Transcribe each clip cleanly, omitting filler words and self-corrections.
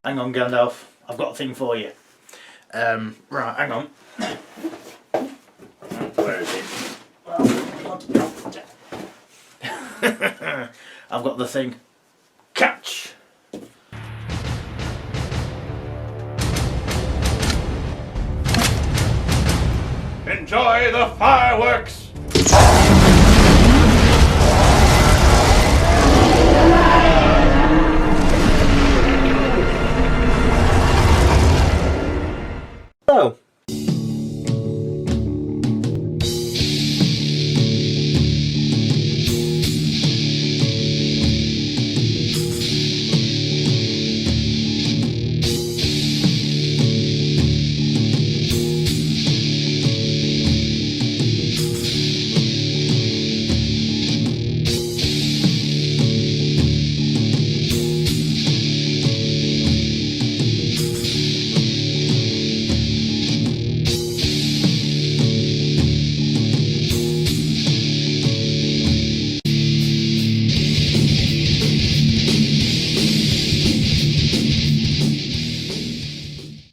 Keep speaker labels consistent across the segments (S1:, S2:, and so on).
S1: Hang on, Gandalf. I've got a thing for you. Right, hang on. Where is it? I've got the thing. Catch!
S2: Enjoy the fireworks!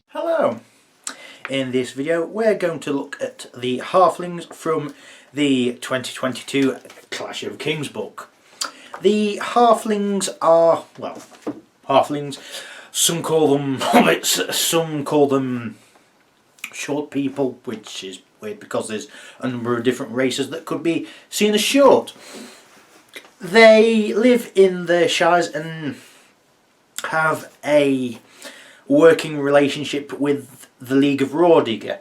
S1: Hello. In this video we're going to look at the Halflings from the 2022 Clash of Kings book. The Halflings are, well, Halflings, some call them hobbits, some call them short people, which is weird because there's a number of different races that could be seen as short. They live in the Shires and have a working relationship with the League of Rawdigger,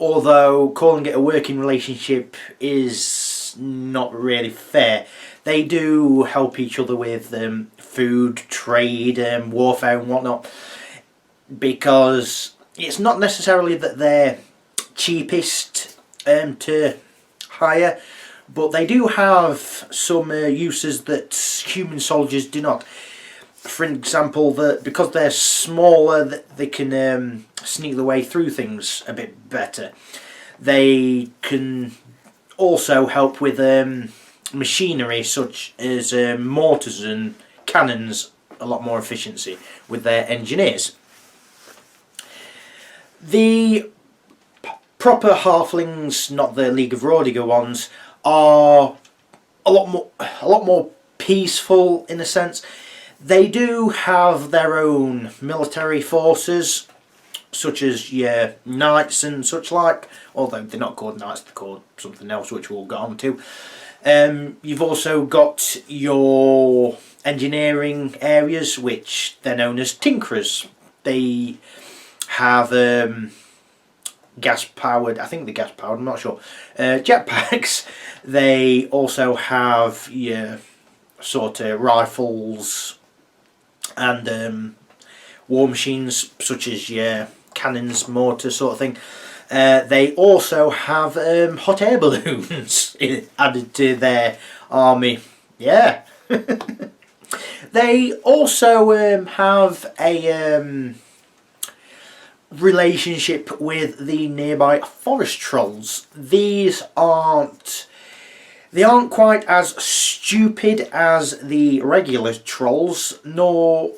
S1: although calling it a working relationship is not really fair. They do help each other with food, trade, warfare and whatnot, because it's not necessarily that they're cheapest to hire, but they do have some uses that human soldiers do not. For example, because they're smaller, they can sneak their way through things a bit better. They can also help with machinery such as mortars and cannons, a lot more efficiency with their engineers. The proper Halflings, not the League of Rawdigger ones, are a lot more peaceful in a sense. They do have their own military forces, such as your knights and such like, although they're not called knights, they're called something else, which we'll get on to. You've also got your engineering areas, which they're known as tinkerers. They have gas-powered, I think they're gas-powered, I'm not sure, jetpacks. They also have your sort of rifles and war machines such as your cannons, mortars, sort of thing. They also have hot air balloons added to their army. Yeah. They also have a relationship with the nearby forest trolls. They aren't quite as stupid as the regular trolls, nor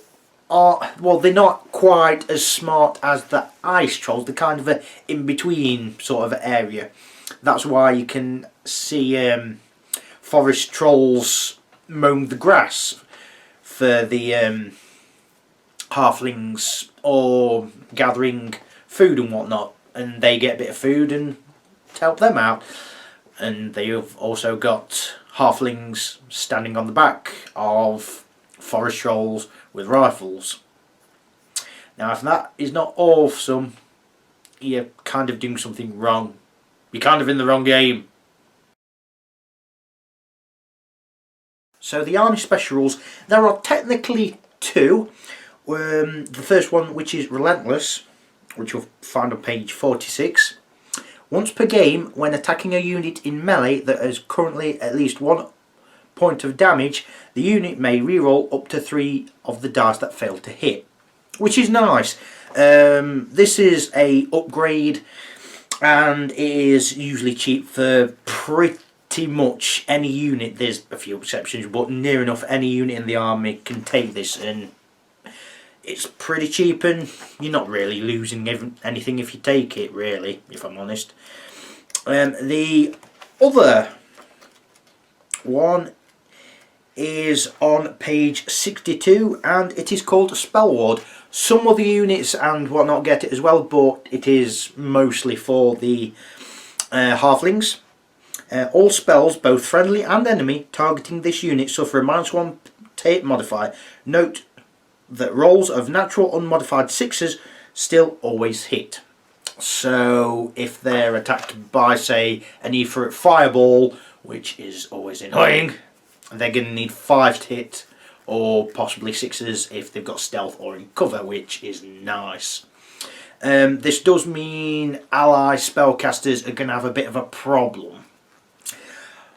S1: are, well, they're not quite as smart as the ice trolls. They're kind of a in-between sort of area. That's why you can see forest trolls mowing the grass for the halflings, or gathering food and whatnot, and they get a bit of food and help them out. And they've also got halflings standing on the back of forest trolls with rifles. Now, if that is not awesome, you're kind of doing something wrong. You're kind of in the wrong game. So the army special rules, there are technically two. The first one, which is Relentless, which you'll find on page 46. Once per game, when attacking a unit in melee that has currently at least 1 point of damage, the unit may reroll up to 3 of the dice that failed to hit, which is nice. This is a upgrade, and it is usually cheap for pretty much any unit. There's a few exceptions, but near enough any unit in the army can take this, and it's pretty cheap, and you're not really losing anything if you take it, really, if I'm honest. The other one is on page 62, and it is called Spell Ward. Some other units and whatnot get it as well, but it is mostly for the Halflings. All spells, both friendly and enemy, targeting this unit suffer a -1 tape modifier. Note that rolls of natural unmodified 6s still always hit. So if they're attacked by, say, an Etheric Fireball, which is always annoying, they're going to need 5 to hit, or possibly 6s if they've got stealth or in cover, which is nice. This does mean ally spellcasters are going to have a bit of a problem,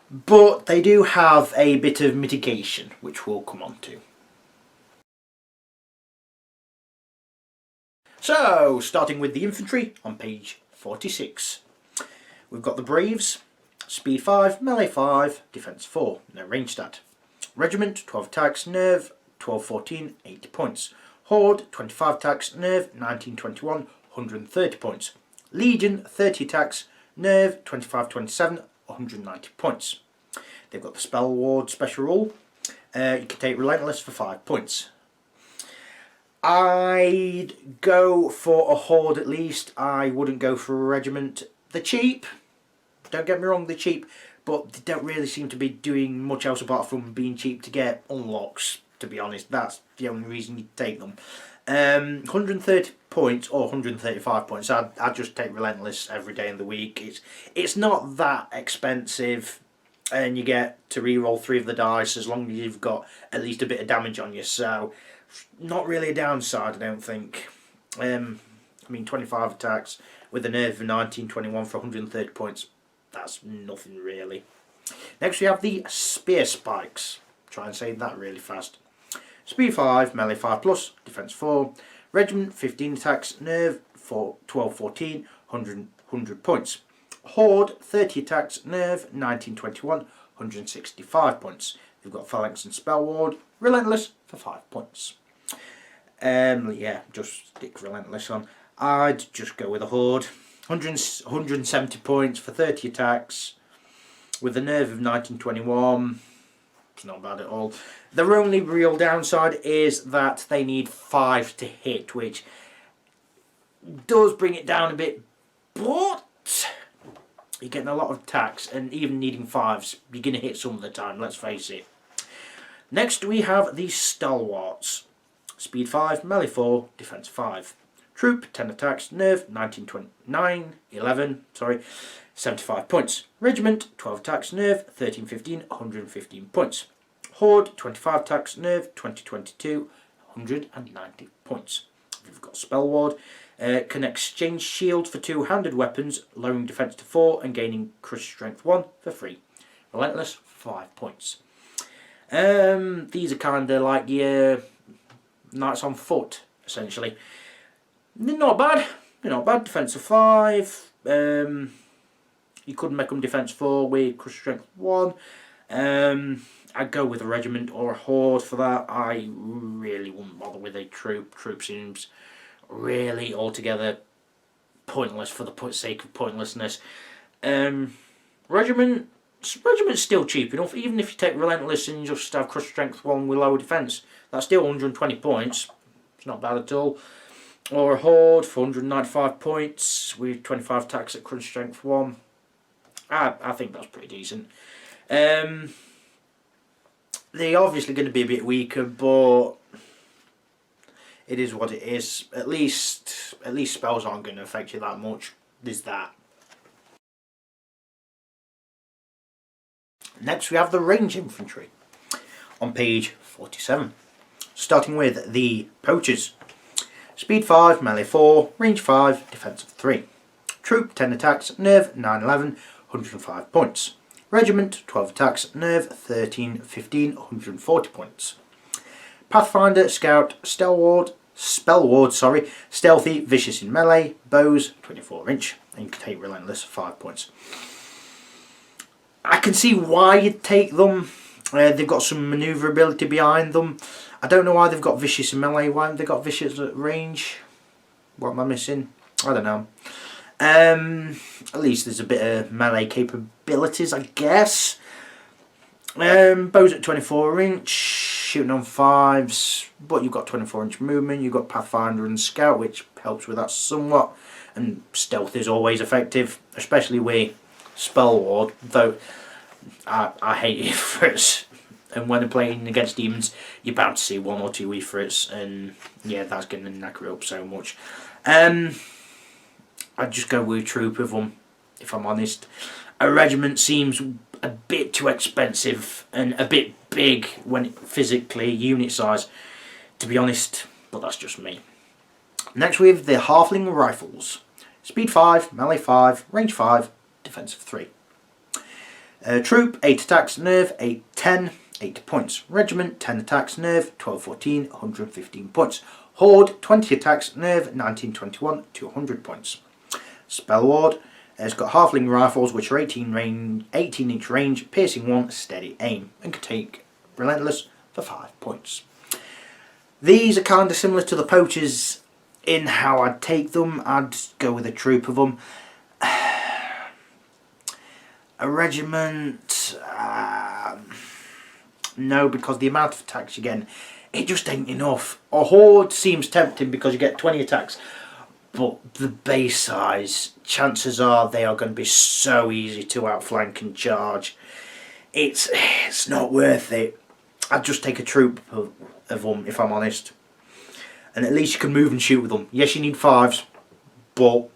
S1: but they do have a bit of mitigation, which we'll come on to. So, starting with the infantry on page 46. We've got the Braves, speed 5, melee 5, defense 4, no range stat. Regiment, 12 attacks, nerve, 12-14, 80 points. Horde, 25 attacks, nerve, 19-21, 130 points. Legion, 30 attacks, nerve, 25-27, 190 points. They've got the Spell Ward special rule. You can take Relentless for 5 points. I'd go for a Horde at least. I wouldn't go for a regiment. They're cheap. Don't get me wrong, they're cheap, but they don't really seem to be doing much else apart from being cheap to get unlocks, to be honest. That's the only reason you take them. 130 points or 135 points. I'd just take Relentless every day in the week. It's not that expensive, and you get to reroll 3 of the dice as long as you've got at least a bit of damage on you. So, not really a downside, I don't think. I mean, 25 attacks with a nerve of 19-21 for 130 points. That's nothing really. Next we have the Spear Spikes. Try and say that really fast. Speed 5, melee 5+, defense 4. Regiment, 15 attacks, nerve, 12-14, 100 points. Horde, 30 attacks, nerve, 19-21, 165 points. You've got Phalanx and Spell Ward, Relentless for 5 points. Yeah, just stick Relentless on. I'd just go with a Horde. 170 points for 30 attacks with a nerve of 19-21. It's not bad at all. Their only real downside is that they need 5 to hit, which does bring it down a bit, but you're getting a lot of attacks, and even needing 5s, you're going to hit some of the time, let's face it. Next we have the Stalwarts. Speed 5, melee 4, defense 5. Troop, 10 attacks, nerve, 11, 75 points. Regiment, 12 attacks, nerve, 13-15, 115 points. Horde, 25 attacks, nerve, 20-22, 190 points. We've got Spell Ward, can exchange shield for 2-handed weapons, lowering defense to 4 and gaining crush strength 1 for free. Relentless, 5 points. These are kind of like your Knights on Foot, essentially. They're not bad. They're not bad. Defense of 5. You could make them defense 4 with crush strength 1. I'd go with a regiment or a horde for that. I really wouldn't bother with a troop. Troop seems really altogether pointless for the sake of pointlessness. Regiment's still cheap enough. Even if you take Relentless and just have crush strength 1 with lower defense, that's still 120 points. It's not bad at all. Or a horde for 195 points with 25 attacks at crush strength 1. I think that's pretty decent. They're obviously going to be a bit weaker, but it is what it is. At least spells aren't going to affect you that much. There's that. Next we have the Range Infantry on page 47. Starting with the Poachers. Speed 5, melee 4, range 5, defense of 3. Troop, 10 attacks, nerve, 9-11, 105 points. Regiment, 12 attacks, nerve, 13-15, 140 points. Pathfinder, Scout, Spell Ward, Stealthy, Vicious in melee, Bows, 24 inch, and you can take Relentless, 5 points. I can see why you'd take them. They've got some manoeuvrability behind them. I don't know why they've got vicious and melee. Why haven't they got vicious at range? What am I missing? I don't know. At least there's a bit of melee capabilities, I guess. Bows at 24 inch, shooting on 5s, but you've got 24 inch movement, you've got Pathfinder and Scout, which helps with that somewhat, and stealth is always effective, especially with Spell Ward, though I hate Ifrits, and when I'm playing against demons, you're bound to see 1 or 2 Ifrits, and yeah, that's going to knacker it up so much. I'd just go with a troop of them, if I'm honest. A regiment seems a bit too expensive and a bit big when physically unit size, to be honest, but that's just me. Next we have the Halfling Rifles. Speed 5, melee 5, range 5, defensive 3. Troop 8 attacks, nerve 8, 10, 8 points. Regiment 10 attacks, nerve 12, 14, 115 points. Horde 20 attacks, nerve 19, 21 to 100 points. Spell Ward has got Halfling Rifles, which are 18 inch range, piercing 1, steady aim, and can take Relentless for 5 points. These are kind of similar to the Poachers in how I'd take them. I'd go with a troop of them. A regiment, no, because the amount of attacks you get, it just ain't enough. A horde seems tempting because you get 20 attacks, but the base size, chances are they are going to be so easy to outflank and charge. It's not worth it. I'd just take a troop of them, if I'm honest. And at least you can move and shoot with them. Yes, you need 5s, but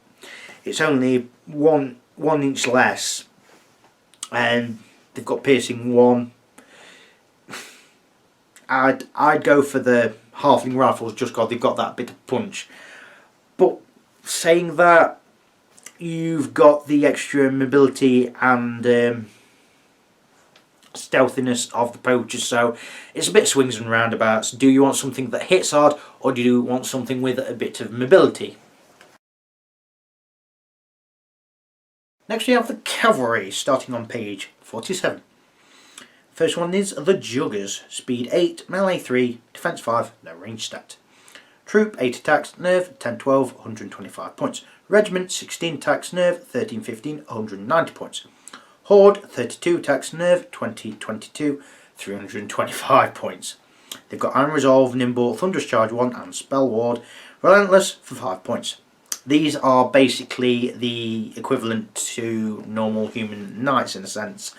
S1: it's only one inch less. And they've got piercing 1. I'd go for the Halfling Rifles just because they've got that bit of punch. But saying that, you've got the extra mobility and stealthiness of the Poachers, so it's a bit swings and roundabouts. Do you want something that hits hard, or do you want something with a bit of mobility? Next we have the Cavalry, starting on page 47. First one is the Juggers, speed 8, melee 3, defense 5, no range stat. Troop 8 attacks, nerve 10, 12, 125 points. Regiment 16 attacks, nerve 13, 15, 190 points. Horde 32 attacks, nerve 20, 22, 325 points. They've got Iron Resolve, Nimble, Thunderous Charge 1 and Spell Ward, Relentless for 5 points. These are basically the equivalent to normal human knights in a sense.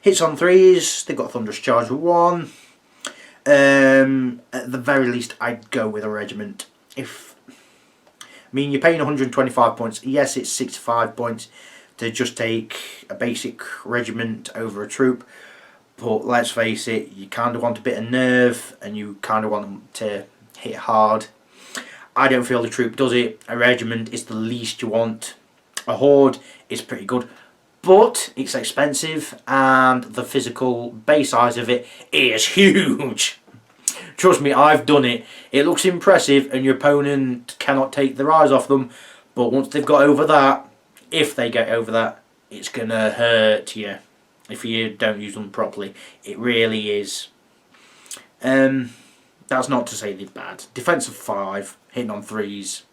S1: Hits on 3s, they've got Thunderous Charge 1. At the very least, I'd go with a regiment. You're paying 125 points. Yes, it's 65 points to just take a basic regiment over a troop. But let's face it, you kind of want a bit of nerve and you kind of want them to hit hard. I don't feel the troop does it. A regiment is the least you want. A horde is pretty good, but it's expensive and the physical base size of it is huge. Trust me, I've done it. It looks impressive and your opponent cannot take their eyes off them, but once they've got over that, if they get over that, it's going to hurt you if you don't use them properly. It really is. That's not to say they're bad. Defensive 5, hitting on 3s,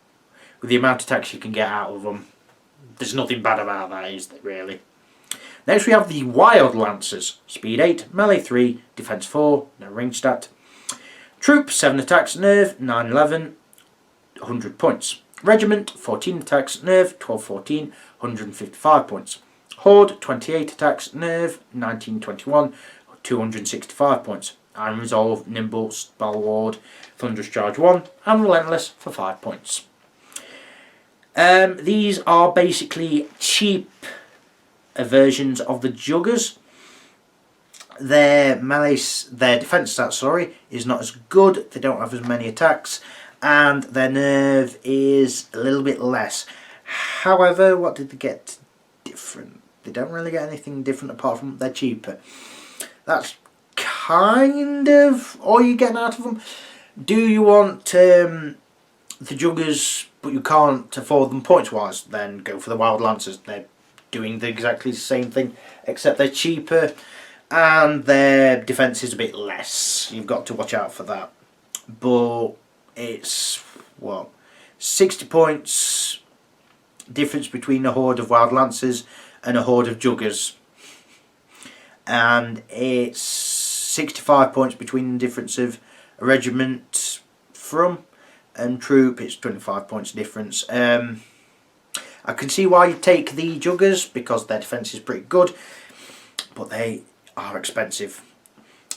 S1: with the amount of attacks you can get out of them, there's nothing bad about that, is there really? Next we have the Wild Lancers, speed 8, melee 3, defense 4, no range stat. Troop 7 attacks, nerve 9, 11, 100 points. Regiment 14 attacks, nerve 12, 14, 155 points. Horde 28 attacks, nerve 19, 21, 265 points. Iron Resolve, Nimble, Spell Ward, Thunderous Charge 1 and Relentless for 5 points. These are basically cheap versions of the Juggers. Their defense stat, is not as good. They don't have as many attacks, and their nerve is a little bit less. However, what did they get different? They don't really get anything different apart from they're cheaper. That's kind of all you're getting out of them. Do you want the Juggers but you can't afford them points wise? Then go for the Wild Lancers. They're doing exactly the same thing except they're cheaper. and their defence is a bit less. You've got to watch out for that. But it's, what, 60 points difference between a horde of wild lancers and a horde of juggers. And it's 65 points between the difference of a regiment from and troop. It's 25 points difference. I can see why you take the juggers, because their defence is pretty good, but they are expensive.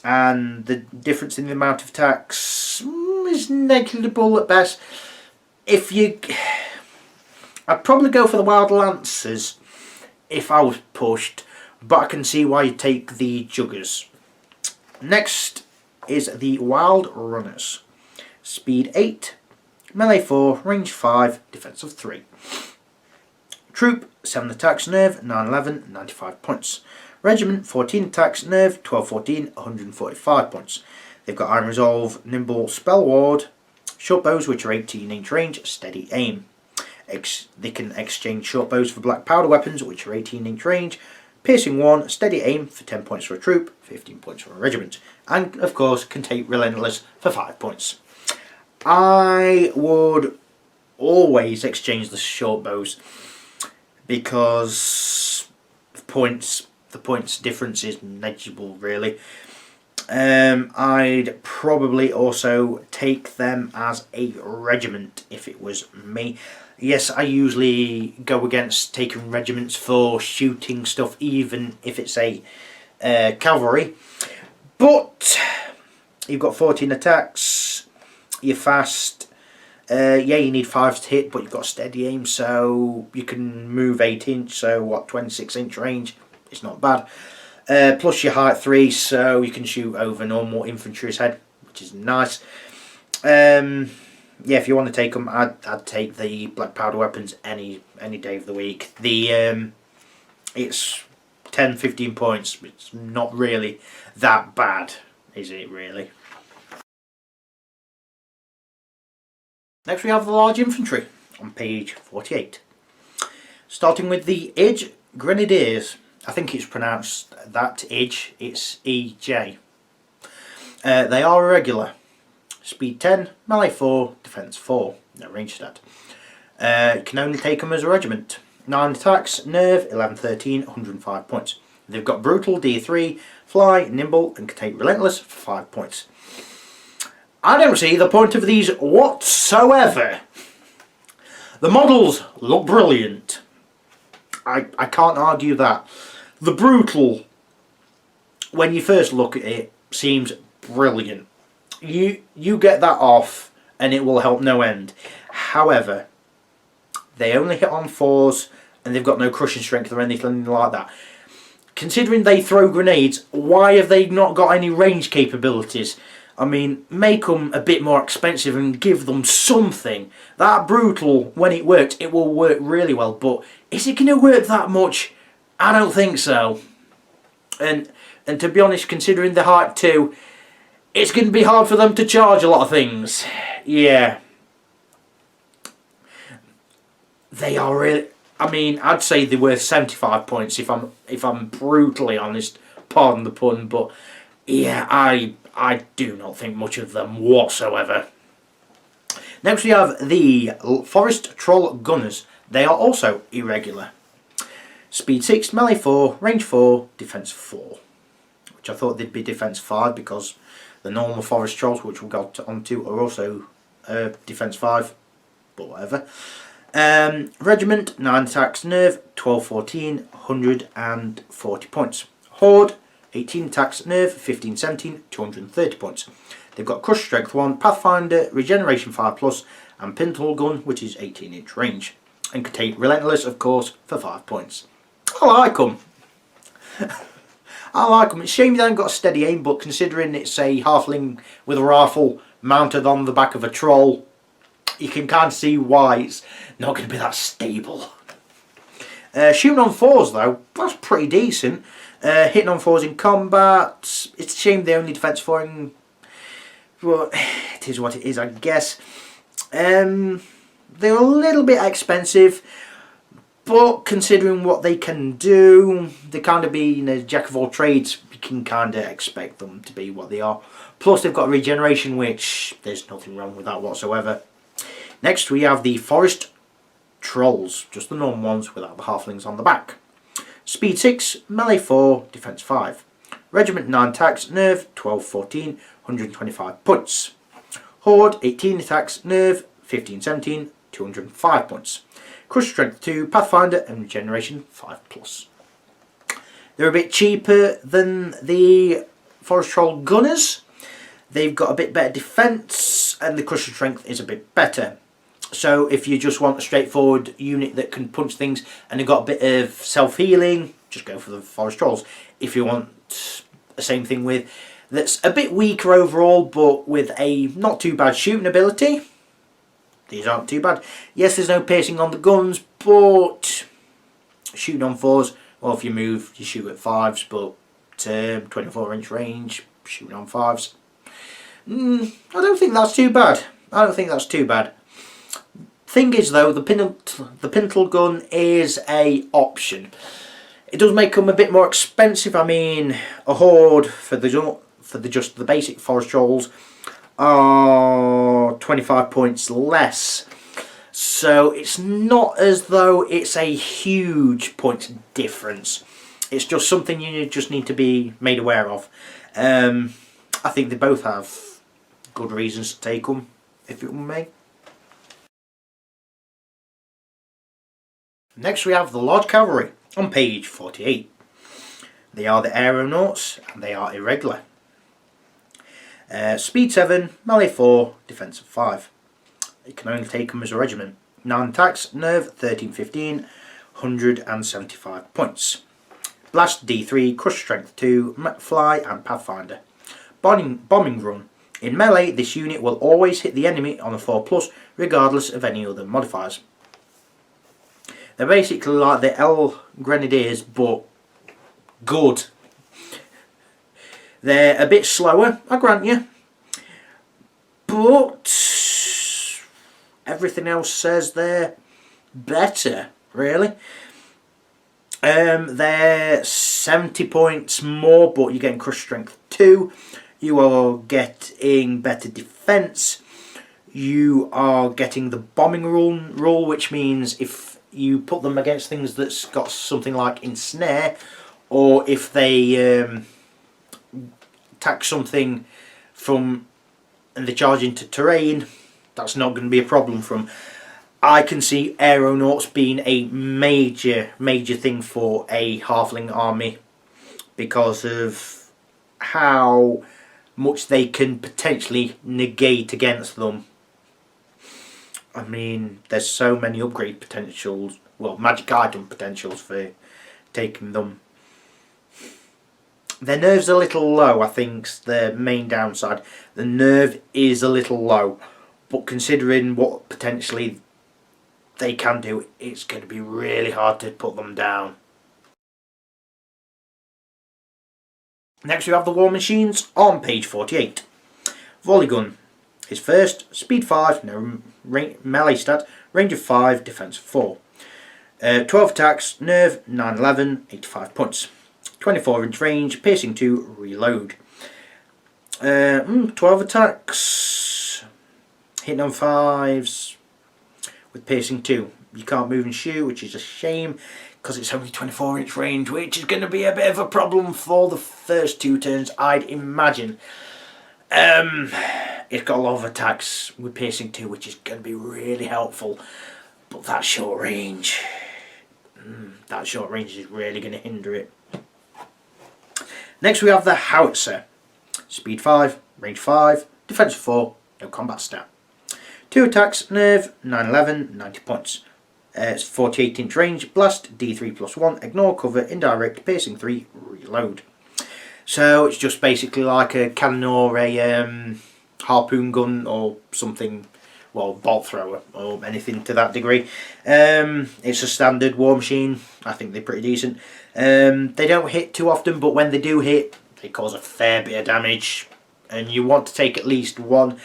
S1: And the difference in the amount of attacks is negligible at best. I'd probably go for the Wild Lancers if I was pushed, but I can see why you take the juggers. Next is the Wild Runners. Speed 8, melee 4, range 5, defense of 3. Troop 7 attacks, nerve 9, 11, 95 points. Regiment 14 attacks, nerve 12, 14, 145 points. They've got Iron Resolve, Nimble, Spell Ward, short bows which are 18-inch range, steady aim. They can exchange short bows for black powder weapons which are 18-inch range, piercing 1, steady aim for 10 points for a troop, 15 points for a regiment, and of course can take Relentless for 5 points. I would always exchange the short bows because the points difference is negligible really. I'd probably also take them as a regiment if it was me. Yes, I usually go against taking regiments for shooting stuff, even if it's a cavalry. But you've got 14 attacks, you're fast. Yeah, you need 5 to hit, but you've got steady aim, so you can move 8 inch, so what, 26 inch range? It's not bad. Plus your height 3, so you can shoot over normal infantry's head, which is nice. Yeah, if you want to take them, I'd take the black powder weapons any day of the week. It's 10-15 points. It's not really that bad, is it really? Next we have the large infantry on page 48. Starting with the Edge Grenadiers. I think it's pronounced that Edge, it's EJ. They are irregular. Speed 10, melee 4, defense 4. No range stat. You can only take them as a regiment. 9 attacks, nerve 11, 13, 105 points. They've got brutal D3, fly, nimble, and can take relentless for 5 points. I don't see the point of these whatsoever. The models look brilliant. I can't argue that. The brutal, when you first look at it, seems brilliant. You get that off and it will help no end. However, they only hit on 4s and they've got no crushing strength or anything like that. Considering they throw grenades, why have they not got any range capabilities? I mean, make them a bit more expensive and give them something. That brutal, when it works, it will work really well. But is it going to work that much? I don't think so. And to be honest, considering the height 2, it's going to be hard for them to charge a lot of things. Yeah. They are really... I mean, I'd say they're worth 75 points if I'm brutally honest. Pardon the pun, but yeah, I do not think much of them whatsoever. Next we have the Forest Troll Gunners. They are also irregular. Speed 6, melee 4, range 4, defense 4. Which I thought they'd be defense 5 because the normal Forest Trolls, which we'll go onto, are also defense 5. But whatever. Regiment, 9 attacks, nerve, 12, 14, 140 points. Horde, 18 attacks, nerve, 15, 17, 230 points. They've got Crush Strength 1, Pathfinder, Regeneration 5+, and Pintle Gun, which is 18-inch range. And can take Relentless, of course, for 5 points. I like them. I like them. It's a shame they haven't got a steady aim, but considering it's a Halfling with a rifle mounted on the back of a troll, you can kind of see why it's not going to be that stable. Shooting on 4s though, that's pretty decent. Hitting on 4s in combat, it's a shame they only defense 4 in... Well, it is what it is, I guess. They're a little bit expensive, But considering what they can do, they kind of being a jack of all trades, you can kind of expect them to be what they are. Plus they've got regeneration, which there's nothing wrong with that whatsoever. Next we have the Forest Trolls, just the normal ones without the Halflings on the back. Speed 6, Melee 4, Defense 5. Regiment 9 attacks, Nerve 12, 14, 125 points. Horde 18 attacks, Nerve 15, 17, 205 points. Crush Strength 2, Pathfinder and Regeneration 5+. They're a bit cheaper than the Forest Troll Gunners. They've got a bit better defense and the Crush Strength is a bit better. So if you just want a straightforward unit that can punch things and they've got a bit of self-healing, just go for the Forest Trolls. If you want the same thing with that's a bit weaker overall but with a not too bad shooting ability, these aren't too bad. Yes, there's no piercing on the guns, but shooting on 4s, well, if you move, you shoot at 5s, but 24-inch range, shooting on 5s. I don't think that's too bad. I don't think that's too bad. Thing is though, the pintle gun is a option. It does make them a bit more expensive. I mean, a Horde for just the basic Forest Trolls are 25 points less. So it's not as though it's a huge point difference. It's just something you just need to be made aware of. I think they both have good reasons to take them, if it were me. Next we have the Large Cavalry on page 48. They are the Aeronauts and they are irregular. Speed 7, Melee 4, Defense 5. You can only take them as a regiment. 9 attacks, Nerve 13, 15, 175 points. Blast D3, Crush Strength 2, Fly and Pathfinder. Bombing Run. In melee, this unit will always hit the enemy on a 4+, regardless of any other modifiers. They're basically like the L Grenadiers, but good. They're a bit slower, I grant you, but everything else says they're better, really. They're 70 points more, but you're getting Crush Strength 2. You are getting better defense. You are getting the bombing rule, which means if you put them against things that's got something like Ensnare, or if they attack something from and they charge into terrain, that's not going to be a problem for them. I can see Aeronauts being a major thing for a Halfling army because of how much they can potentially negate against them. I mean, there's so many upgrade potentials, well, magic item potentials for taking them. Their nerve's a little low, I think's the main downside. The nerve is a little low, but considering what potentially they can do, it's going to be really hard to put them down. Next we have the War Machines on page 48. Volley Gun is first, speed 5, no melee stat, range of 5, defense 4. 12 attacks, nerve 9, 11, 85 points. 24-inch range, piercing 2, reload. 12 attacks, hitting on 5s with piercing 2. You can't move and shoot, which is a shame because it's only 24-inch range, which is going to be a bit of a problem for the first 2 turns, I'd imagine. It's got a lot of attacks with piercing 2, which is going to be really helpful, but that short range is really going to hinder it. Next we have the Howitzer. Speed 5, range 5, defense 4, no combat stat. 2 attacks, nerve 9, 11, 90 points. It's 48-inch range, blast D3 plus 1, ignore cover, indirect, piercing 3, reload. So it's just basically like a cannon or a harpoon gun or something, well, bolt thrower or anything to that degree. It's a standard war machine. I think they're pretty decent. They don't hit too often, but when they do hit, they cause a fair bit of damage, and you want to take at least one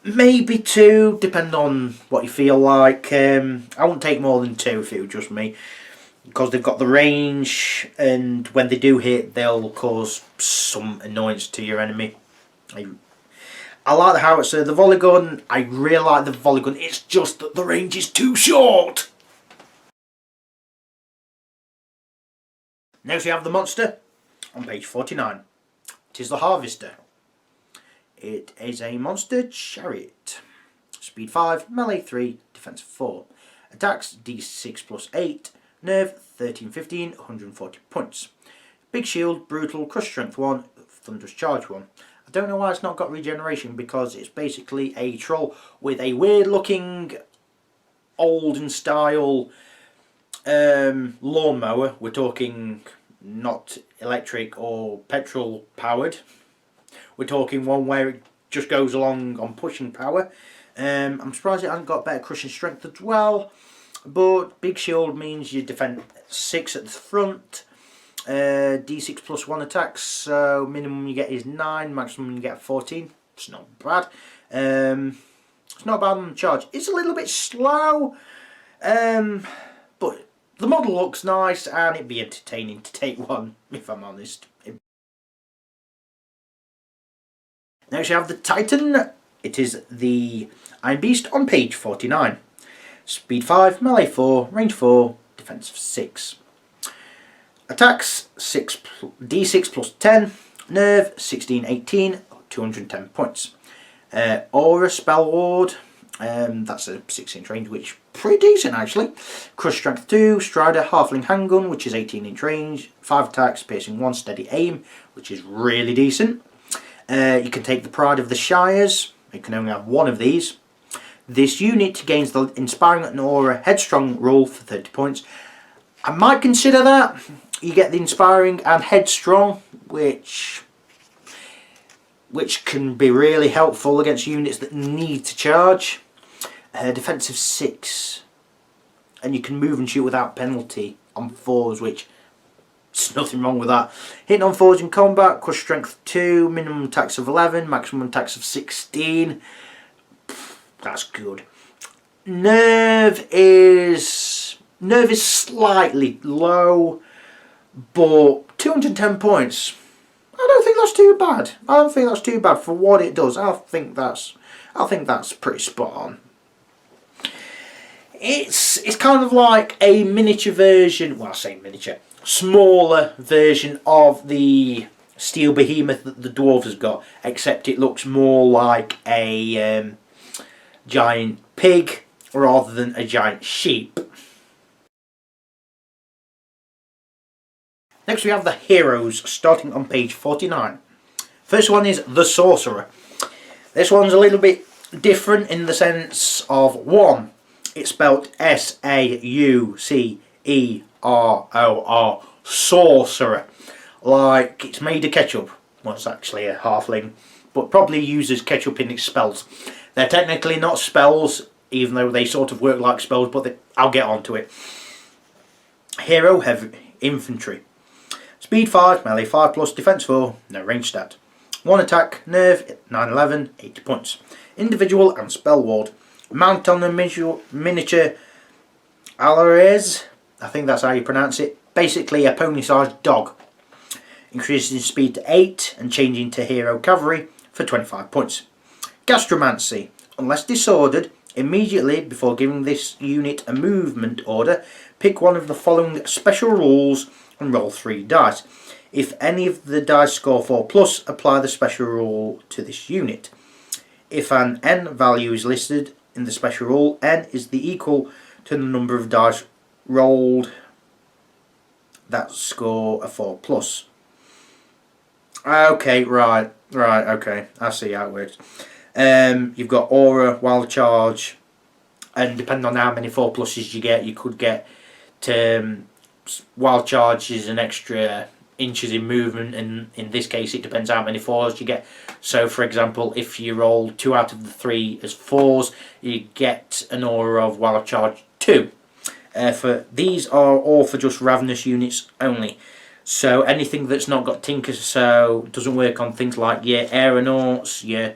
S1: Maybe 2, depend on what you feel like. I wouldn't take more than 2 if it was just me, because they've got the range, and when they do hit, they'll cause some annoyance to your enemy. I like the howitzer. The volley gun, I really like the volley gun. It's just that the range is too short. Next we have the monster on page 49. It is the Harvester. It is a monster chariot. Speed 5, melee 3, defense 4. Attacks d6 plus 8, nerve 13-15, 140 points. Big shield, brutal, crush strength 1, thunderous charge 1. I don't know why it's not got regeneration, because it's basically a troll with a weird looking olden style lawnmower. We're talking not electric or petrol powered. We're talking one where it just goes along on pushing power. I'm surprised it hasn't got better crushing strength as well. But big shield means you defend 6 at the front. D6 plus 1 attacks, so minimum you get is 9, maximum you get 14. It's not bad. It's not bad on the charge. It's a little bit slow, but the model looks nice and it'd be entertaining to take one, if I'm honest. Next you have the Titan. It is the Iron Beast on page 49. Speed 5, melee 4, range 4, defense 6. Attacks d6 plus 10, nerve 16-18, 210 points. Aura Spell Ward, that's a 6-inch range, which pretty decent actually. Crush Strength 2, Strider Halfling Handgun, which is 18-inch range, 5 attacks, piercing 1, steady aim, which is really decent. You can take the Pride of the Shires. You can only have 1 of these. This unit gains the Inspiring and Aura Headstrong roll for 30 points. I might consider that. You get the Inspiring and Headstrong, which can be really helpful against units that need to charge. Defensive 6, and you can move and shoot without penalty on 4s, which there's nothing wrong with that. Hitting on 4s in combat, crush strength 2, minimum attacks of 11, maximum attacks of 16. That's good. Nerve is slightly low, but 210 points. I don't think that's too bad. I don't think that's too bad for what it does. I think that's pretty spot on. It's kind of like a miniature version. Well, I say miniature, smaller version of the steel behemoth that the dwarves has got, except it looks more like a giant pig rather than a giant sheep. Next we have the heroes, starting on page 49. First one is the Sorcerer. This one's a little bit different in the sense of 1. It's spelled S-A-U-C-E-R-O-R, Sorcerer. Like it's made of ketchup. Well, it's actually a halfling, but probably uses ketchup in its spells. They're technically not spells, even though they sort of work like spells, but I'll get onto it. Hero, heavy infantry. Speed 5, melee 5 plus, defense 4, no range stat. 1 attack, nerve 9-11, 80 points. Individual and spell ward. Mount on a miniature Alares, I think that's how you pronounce it. Basically a pony-sized dog. Increases in speed to 8 and changing to hero cavalry for 25 points. Gastromancy. Unless disordered, immediately before giving this unit a movement order, pick one of the following special rules and roll 3 dice. If any of the dice score 4+, apply the special rule to this unit. If an N value is listed in the special rule, N is the equal to the number of dice rolled that score a 4+. Okay, right, okay, I see how it works. You've got Aura, Wild Charge, and depending on how many 4+s you get, you could get Wild Charge is an extra inches in movement, and in this case it depends how many 4s you get. So for example, if you roll 2 out of the 3 as 4s, you get an Aura of Wild Charge 2. For these are all for just Ravenous units only. So anything that's not got Tinker, so doesn't work on things like your Aeronauts, your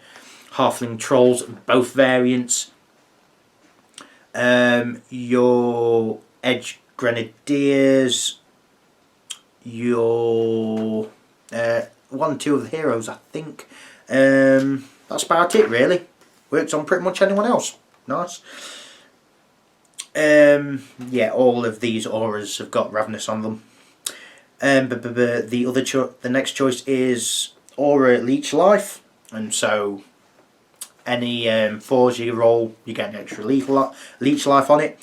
S1: Halfling Trolls, both variants. Your Edge Grenadiers, your 1, 2 of the heroes, I think. That's about it really. Works on pretty much anyone else. Nice. Yeah, all of these auras have got Ravenous on them. The next choice is Aura Leech Life, and so any 4s you roll, you get an extra leech life on it.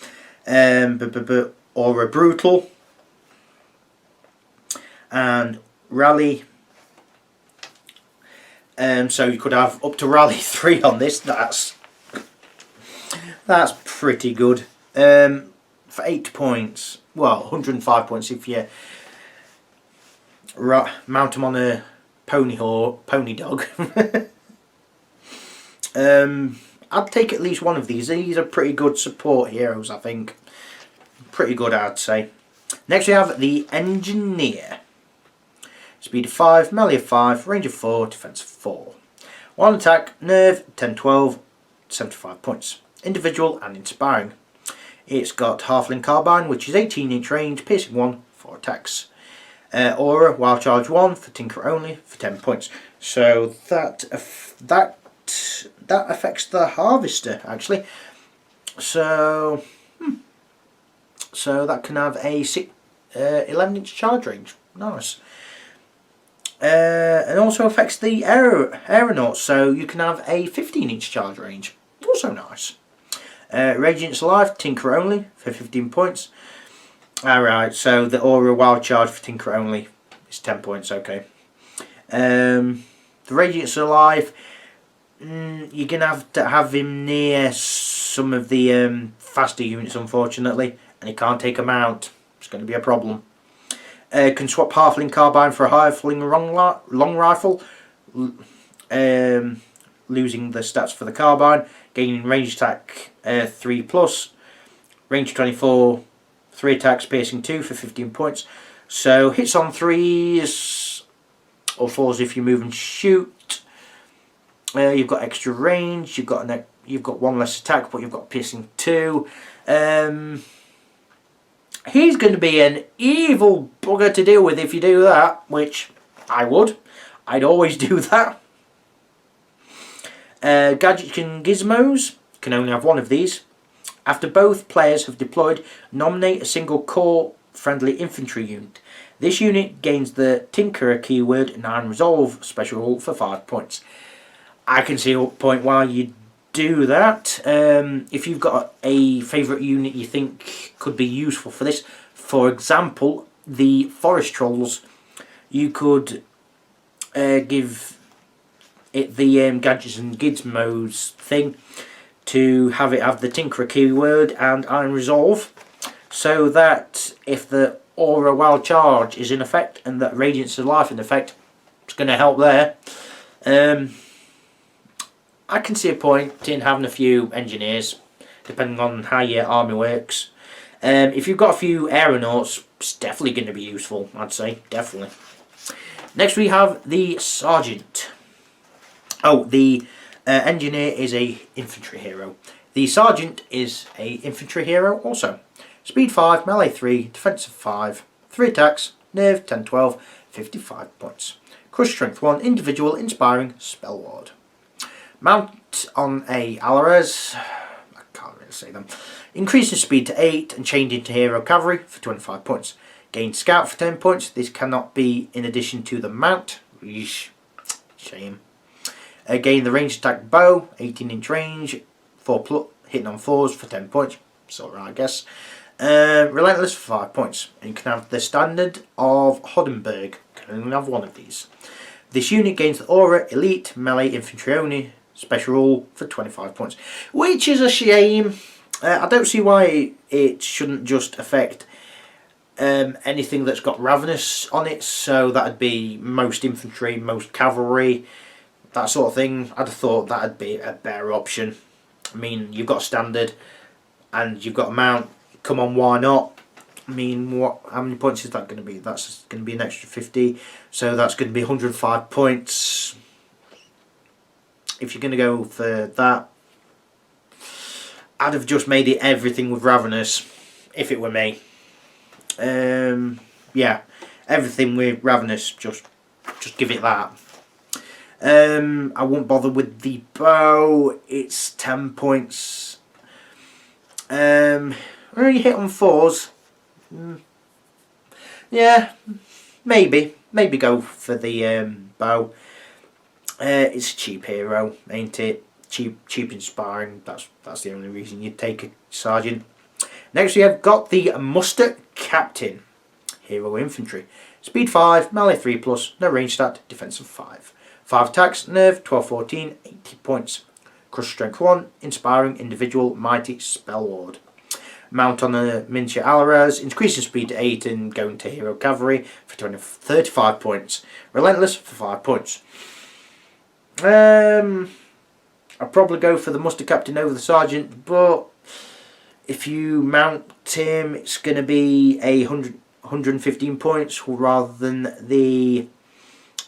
S1: Aura Brutal and Rally. So you could have up to Rally 3 on this. That's pretty good. For 8 points, well, 105 points if you mount them on a pony dog. I'd take at least one of these. These are pretty good support heroes, I think. Pretty good, I'd say. Next we have the Engineer. Speed of 5, melee of 5, range of 4, defense of 4. 1 attack, nerve, 10, 12, 75 points. Individual and inspiring. It's got Halfling Carbine, which is 18-inch range, piercing 1, 4 attacks. Aura, Wild Charge 1 for Tinker only for 10 points. So that affects the Harvester actually. So that can have a 11-inch charge range. Nice. And also affects the Aeronauts, so you can have a 15-inch charge range. Also nice. Radiant's Life, Tinker only for 15 points. Alright, so the Aura Wild Charge for Tinker only is 10 points, okay. The Radiant's Alive, you're going to have him near some of the faster units, unfortunately, and he can't take them out. It's going to be a problem. Can swap Halfling Carbine for a Halfling long rifle, losing the stats for the Carbine, gaining range attack 3+, range 24, 3 attacks, piercing 2 for 15 points. So hits on 3s or 4s if you move and shoot. You've got extra range. You've got 1 less attack, but you've got piercing 2. He's going to be an evil bugger to deal with if you do that, which I would. I'd always do that. Gadgets and Gizmos. Can only have 1 of these. After both players have deployed, nominate a single core friendly infantry unit. This unit gains the Tinkerer keyword and Iron Resolve special rule for 5 points. I can see a point why you do that. If you've got a favourite unit you think could be useful for this, for example, the Forest Trolls, you could give it the Gadgets and Gizmos thing to have the Tinkerer keyword and Iron Resolve, so that if the Aura Wild Charge is in effect and that Radiance of Life in effect, it's going to help there. I can see a point in having a few engineers, depending on how your army works. If you've got a few aeronauts, it's definitely going to be useful, I'd say, definitely. Next we have the Sergeant. Oh, the Engineer is a infantry hero. The Sergeant is a infantry hero also. Speed 5, melee 3, defensive 5, 3 attacks, nerve 10, 12, 55 points. Crush strength 1, individual, inspiring, spell ward. Mount on a Alares, I can't really say them. Increases speed to 8 and change into hero cavalry for 25 points. Gain scout for 10 points. This cannot be in addition to the mount. Eesh, shame. Gain the ranged attack bow, 18-inch range, 4+, hitting on 4s for 10 points. It's alright, I guess. Relentless for 5 points. And you can have the standard of Hodenberg. Can only have 1 of these. This unit gains the Aura Elite Melee Infantry only special rule for 25 points, which is a shame. I don't see why it shouldn't just affect anything that's got Ravenous on it, so that'd be most infantry, most cavalry, that sort of thing. I'd have thought that'd be a better option. I mean, you've got standard and you've got a mount, come on, why not? I mean, how many points is that going to be? That's going to be an extra 50, so that's going to be 105 points. if you're going to go for that, I'd have just made it everything with Ravenous, if it were me. Yeah, everything with Ravenous, just give it that. I won't bother with the bow. It's 10 points. When you hit on 4s, yeah, maybe go for the bow. It's a cheap hero, ain't it? Cheap inspiring. That's the only reason you'd take a sergeant. Next we have got the Muster Captain, hero infantry. Speed 5, melee 3+, no range stat, defense of 5. 5 attacks, nerve 12, 14, 80 points. Crush strength 1, inspiring individual, mighty spell ward. Mount on a miniature Alaraz, increasing speed to 8 and going to hero cavalry for 35 points. Relentless for 5 points. I'd probably go for the Muster Captain over the Sergeant, but if you mount him, it's going to be 115 points rather than the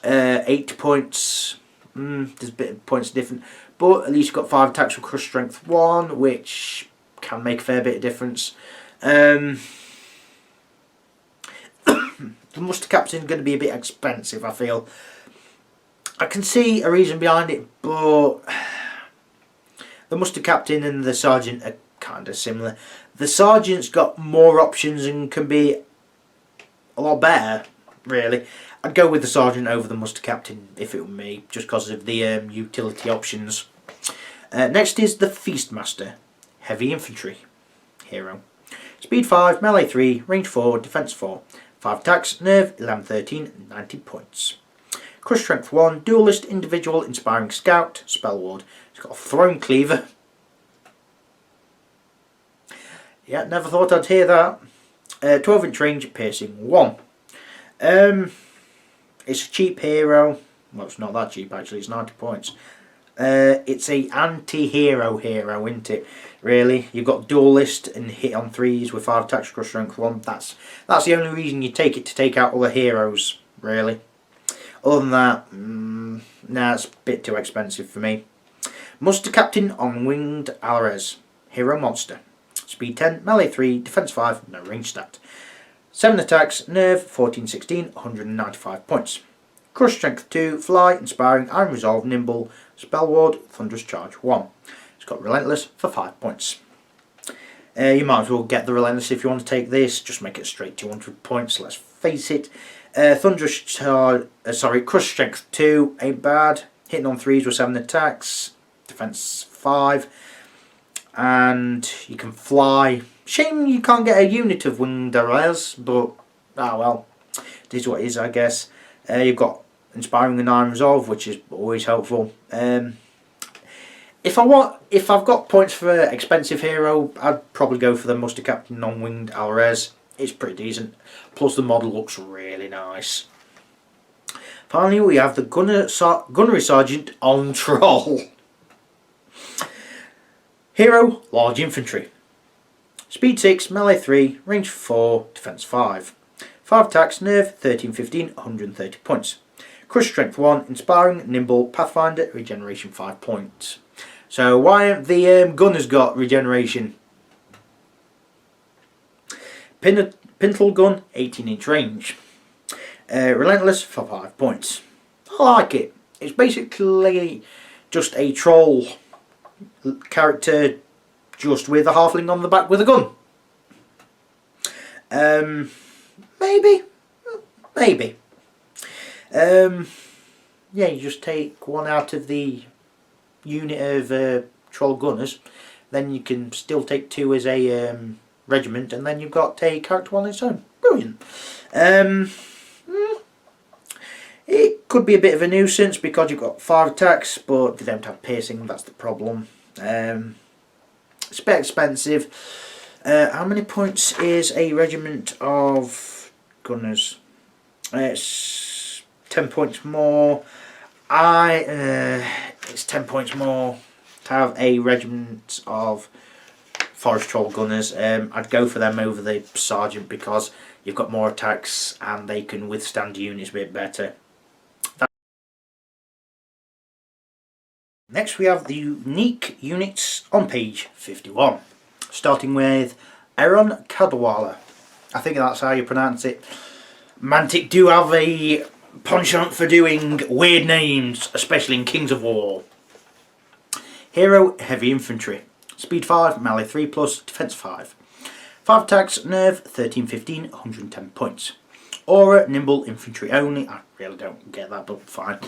S1: 8 points. There's a bit of points different, but at least you've got 5 attacks with Crush Strength 1, which can make a fair bit of difference. The Muster Captain is going to be a bit expensive, I feel. I can see a reason behind it, but the Muster Captain and the Sergeant are kind of similar. The Sergeant's got more options and can be a lot better, really. I'd go with the Sergeant over the Muster Captain if it were me, just because of the utility options. Next is the Feastmaster, heavy infantry hero. Speed 5, melee 3, range 4, defense 4. 5 attacks, nerve 11, 13, 90 points. Crush strength 1, duelist, individual, inspiring scout, spell ward. It's got a throne cleaver. Yeah, never thought I'd hear that. 12 inch range, piercing 1. It's a cheap hero. Well, it's not that cheap actually, it's 90 points. It's a anti-hero hero, isn't it? Really, you've got duelist and hit on 3s with 5 attacks, crush strength 1. That's the only reason you take it, to take out all the heroes, really. Other than that, nah, it's a bit too expensive for me. Muster Captain on Winged Alaraz, hero monster. Speed 10, melee 3, defense 5, no range stat. 7 attacks, nerve 14, 16, 195 points. Crush strength 2, fly, inspiring, iron resolve, nimble, spell ward, thunderous charge 1. It's got relentless for 5 points. You might as well get the relentless if you want to take this. Just make it straight 200 points. Let's face it. Thunderous charge. Crush strength 2 ain't bad. Hitting on 3s with 7 attacks. Defense 5. And you can fly. Shame you can't get a unit of Winged Arrows, but well, it is what it is, I guess. You've got inspiring and iron resolve, which is always helpful. If I've got points for expensive hero, I'd probably go for the Muster Captain non-winged Alres. It's pretty decent. Plus the model looks really nice. Finally, we have the Gunnery Sergeant on Troll. Hero, large infantry. Speed 6, melee 3, range 4, defense 5. 5 attacks, nerve 13, 15, 130 points. Crush strength 1, inspiring, nimble, pathfinder, regeneration 5 points. So why haven't the gunners got regeneration? Pintle gun, 18 inch range. Relentless for 5 points. I like it. It's basically just a troll character, just with a halfling on the back with a gun. Maybe. Yeah, you just take one out of the unit of troll gunners, then you can still take 2 as a regiment, and then you've got a character on its own. Brilliant. It could be a bit of a nuisance because you've got 5 attacks, but they don't have piercing. That's the problem. It's a bit expensive. How many points is a regiment of gunners? It's 10 points more. It's 10 points more to have a regiment of forest troll gunners. I'd go for them over the sergeant because you've got more attacks and they can withstand units a bit better. Next we have the unique units on page 51. Starting with Aaron Cadwalla. I think that's how you pronounce it. Mantic do have a penchant for doing weird names, especially in Kings of War. Hero, Heavy Infantry. Speed 5, melee 3 plus, defense 5. 5 attacks, nerve 13, 15, 110 points. Aura, nimble, infantry only. I really don't get that, but fine.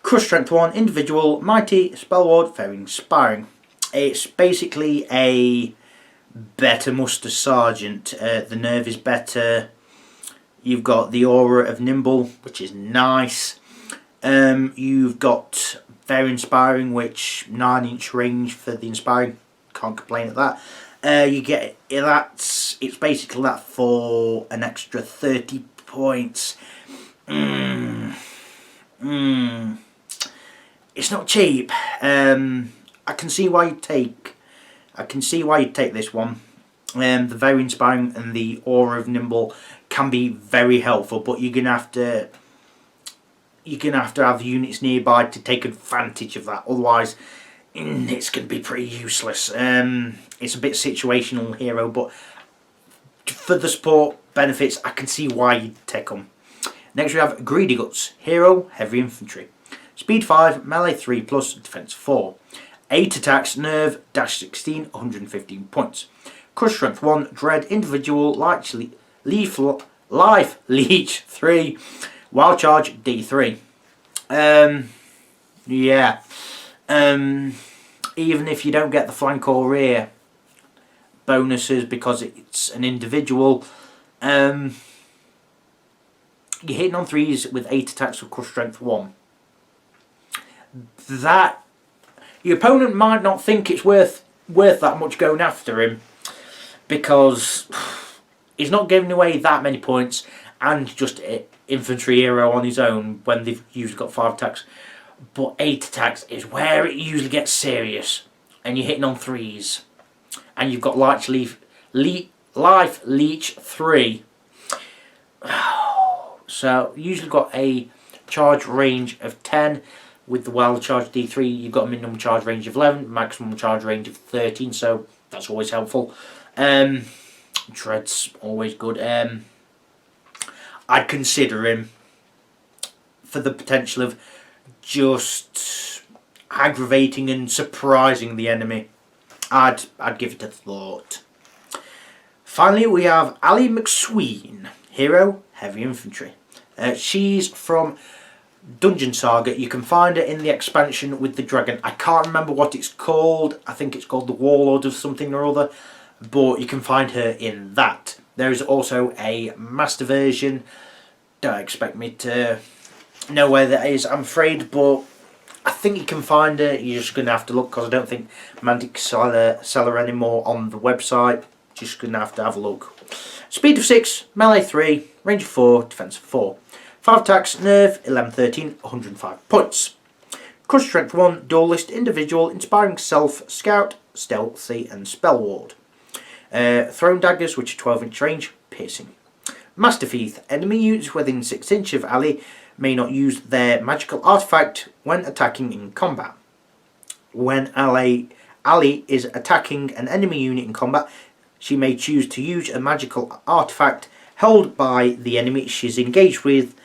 S1: Crush strength 1, individual, mighty, spell ward, very inspiring. It's basically a better muster sergeant. The nerve is better. You've got the aura of nimble, which is nice. You've got very inspiring, which 9-inch range for the inspiring. Can't complain at that. You get it's basically that for an extra 30 points. It's not cheap. I can see why you take this one. The very inspiring and the aura of nimble can be very helpful, but you're gonna have to have units nearby to take advantage of that. Otherwise, it's going to be pretty useless. It's a bit situational hero, but for the support benefits, I can see why you'd take them. Next we have Greedy Guts, Hero, Heavy Infantry. Speed 5, melee 3 plus, defense 4. 8 attacks, nerve, dash 16, 115 points. Crush strength 1, dread, individual, life leech 3, wild charge D3. Yeah. Even if you don't get the flank or rear bonuses because it's an individual, you're hitting on 3s with 8 attacks with crush strength 1. That your opponent might not think it's worth that much going after him, because he's not giving away that many points and just infantry hero on his own when they've usually got 5 attacks. But 8 attacks is where it usually gets serious, and you're hitting on 3s, and you've got life leech 3. So usually got a charge range of 10. With the wild charge D3, you've got a minimum charge range of 11, maximum charge range of 13. So that's always helpful. Dread's always good. I'd consider him for the potential of just aggravating and surprising the enemy. I'd give it a thought. Finally, we have Ali McSween, Hero, Heavy Infantry. She's from Dungeon Saga. You can find her in the expansion with the dragon. I can't remember what it's called. I think it's called the Warlord of something or other, but you can find her in that. There is also a master version. Don't expect me to know where that is, I'm afraid, but I think you can find her. You're just going to have to look, because I don't think Mantic sell her anymore on the website. Just going to have a look. Speed of 6, melee 3, range of 4, defense of 4. 5 attacks, nerve 11, 13, 105 points. Crush strength 1, duelist, individual, inspiring self, scout, stealthy and spell ward. Thrown daggers, which are 12-inch range, piercing. Master Thief, enemy units within 6 inches of Ali may not use their magical artifact when attacking in combat. When Ali is attacking an enemy unit in combat, she may choose to use a magical artifact held by the enemy she is engaged with,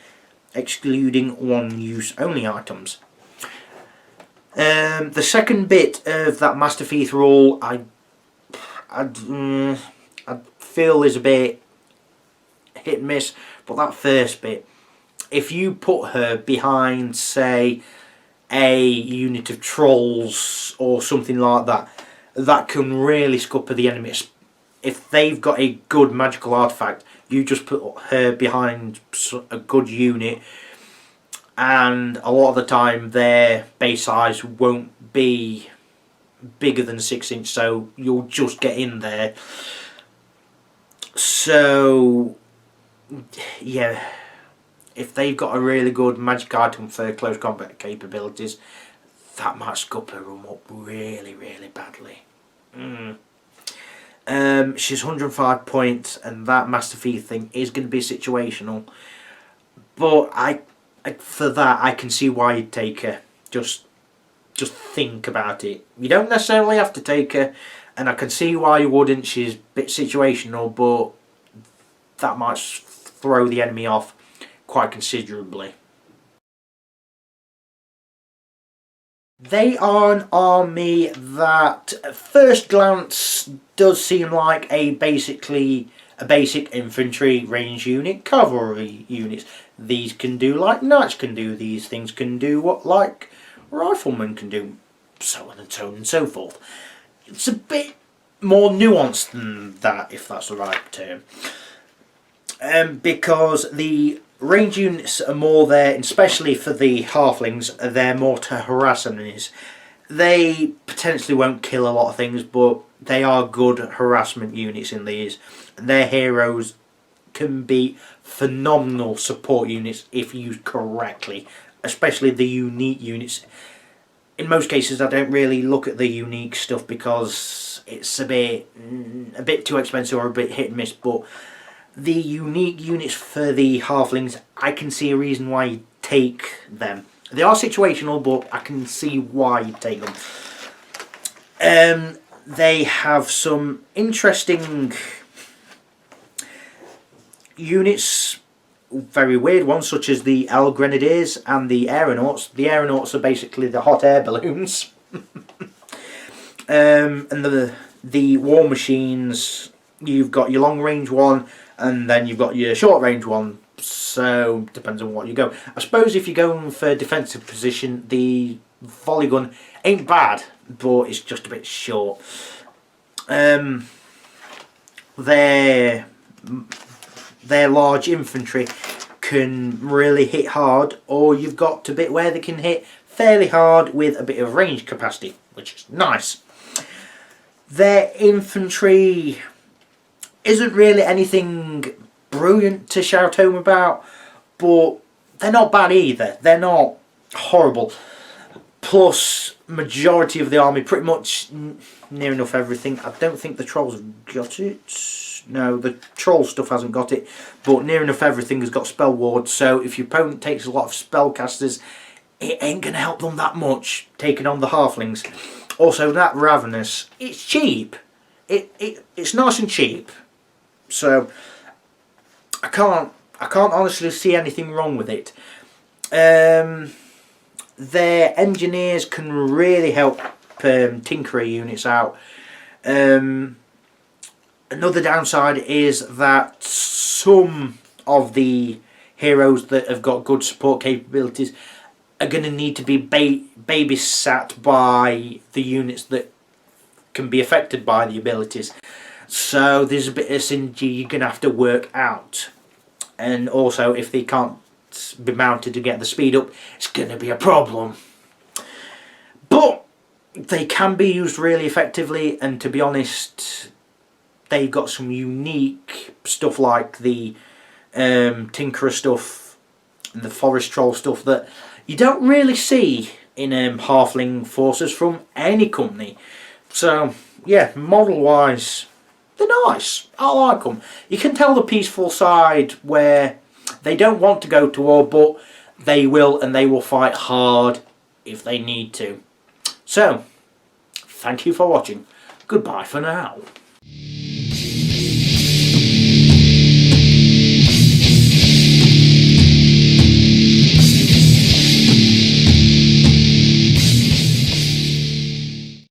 S1: excluding one-use only items. The second bit of that Master Thief rule, I feel is a bit hit and miss, but that first bit, if you put her behind, say, a unit of trolls or something like that, that can really scupper the enemy. If they've got a good magical artifact, you just put her behind a good unit, and a lot of the time their base size won't be bigger than 6 inch, so you'll just get in there. So yeah, if they've got a really good magic item for close combat capabilities, that might scupper them up really, really badly. She's 105 points, and that Master Thief thing is going to be situational. But for that, I can see why you'd take her. Just just think about it. You don't necessarily have to take her, and I can see why you wouldn't. She's a bit situational, but that might throw the enemy off quite considerably. They are an army that at first glance does seem like a basic infantry range unit, cavalry units. These can do like knights can do, these things can do what like riflemen can do, so on and so on and so forth. It's a bit more nuanced than that, if that's the right term. Because the range units are more there, especially for the halflings, they're more to harass enemies. They potentially won't kill a lot of things, but they are good harassment units in these. And their heroes can be phenomenal support units if used correctly, especially the unique units. In most cases, I don't really look at the unique stuff because it's a bit too expensive or a bit hit and miss, but the unique units for the halflings, I can see a reason why you take them. They are situational, but I can see why you take them. They have some interesting units, very weird ones, such as the L Grenadiers and the Aeronauts. The Aeronauts are basically the hot air balloons. And the War Machines, you've got your long range one, and then you've got your short range one, so depends on what you go. I suppose if you're going for defensive position, the volley gun ain't bad, but it's just a bit short. Their large infantry can really hit hard, or you've got to bit where they can hit fairly hard with a bit of range capacity, which is nice. Their infantry isn't really anything brilliant to shout home about, but they're not bad either. They're not horrible. Plus, majority of the army, pretty much near enough everything. I don't think the trolls have got it. No, the troll stuff hasn't got it, but near enough everything has got spell wards, so if your opponent takes a lot of spellcasters, it ain't going to help them that much taking on the halflings. Also, that Ravenous, it's cheap. It's nice and cheap. So I can't honestly see anything wrong with it. Their engineers can really help tinkerer units out. Another downside is that some of the heroes that have got good support capabilities are going to need to be babysat by the units that can be affected by the abilities. So there's a bit of synergy you're going to have to work out. And also, if they can't be mounted to get the speed up, it's going to be a problem. But they can be used really effectively, and to be honest, they've got some unique stuff like the Tinkerer stuff and the Forest Troll stuff that you don't really see in Halfling forces from any company. So yeah, model wise, they're nice. I like them. You can tell the peaceful side where they don't want to go to war, but they will, and they will fight hard if they need to. So, thank you for watching. Goodbye for now.